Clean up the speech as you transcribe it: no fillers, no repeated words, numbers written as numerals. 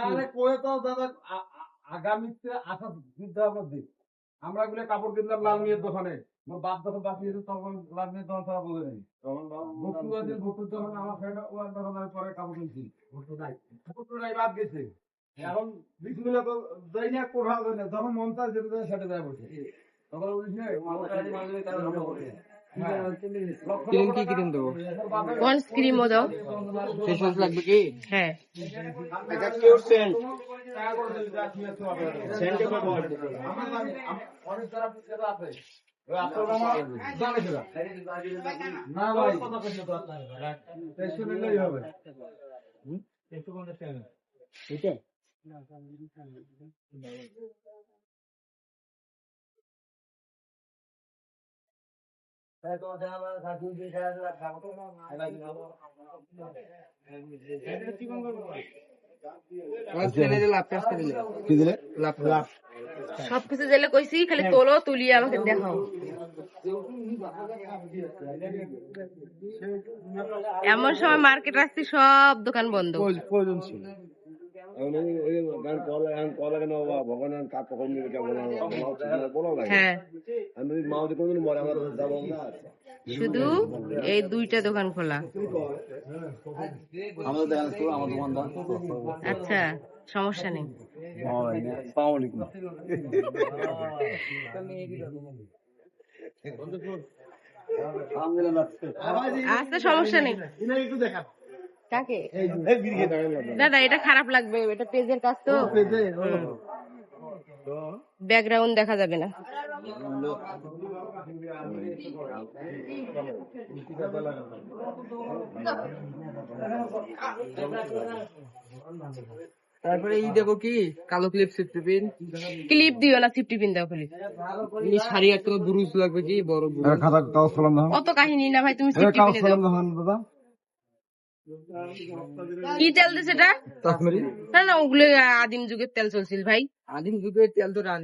আরে কয়ে তো দাদা আগামীতে আসা বিদ্যার দিক আমরা গুলো কাপড় কিনলাম লাল মিয়ের দোকানে মোর বাপ যখন বাঁচিয়েছে তখন লাল মিয়ের দোকান ছাড়া বোঝে নেই ভুট্টু আছে ভুট্টুর দোকান আমার ফ্রেন্ড ওয়ার দোকানের পরে কাপড় কিনছি ভুট্টু নাই বাদ গেছে এখন বিসমিল্লাহ তো দেই না কোথাও দেয় না যখন মন চায় যেতে যায় সেটা যায় বসে তখন বলিস না ক্রিম কি ক্রিম দেবো? পন্স ক্রিমও দাও। ফেস ওয়াশ লাগবে কি? হ্যাঁ, এটা পিওর সেন্ট। সেন্ট এর ব্যবহার অনেক তারা যেটা আছে জানে সেটা না ভাই টেস্ট নিলেই হবে এটা সবকিছু জেলে কইছি, খালি তোলো, তুলিয়ে আমাকে দেখাও। এমন সময় মার্কেট আসছি, সব দোকান বন্ধ। প্রয়োজন ছিল। হ্যাঁ, শুধু এই দুইটা দোকান খোলা। আচ্ছা, সমস্যা নেই। আচ্ছা, সমস্যা নেই। কাকে? দাদা, এটা খারাপ লাগবে, এটা পেজের কাজ তো, ব্যাকগ্রাউন্ড দেখা যাবে না। তারপরে এই দেখো কি কালো ক্লিপ সিফটি পিন। ক্লিপ দিও না, সিফটি পিন দাও খালি। এই শাড়ি একটা ব্রুজ লাগবে কি বড় ব্রুজ। খাতা কাগজ কলম দাও অত কাহিনী না ভাই, তুমি সিফটি কাগজ পিন কলম দাও। দাদা কি তেল দিছে এটা? কাশ্মীরি। না না, ওগুলো আদিম যুগের তেল চলছিল ভাই। আদিম যুগের তেল তো রানি।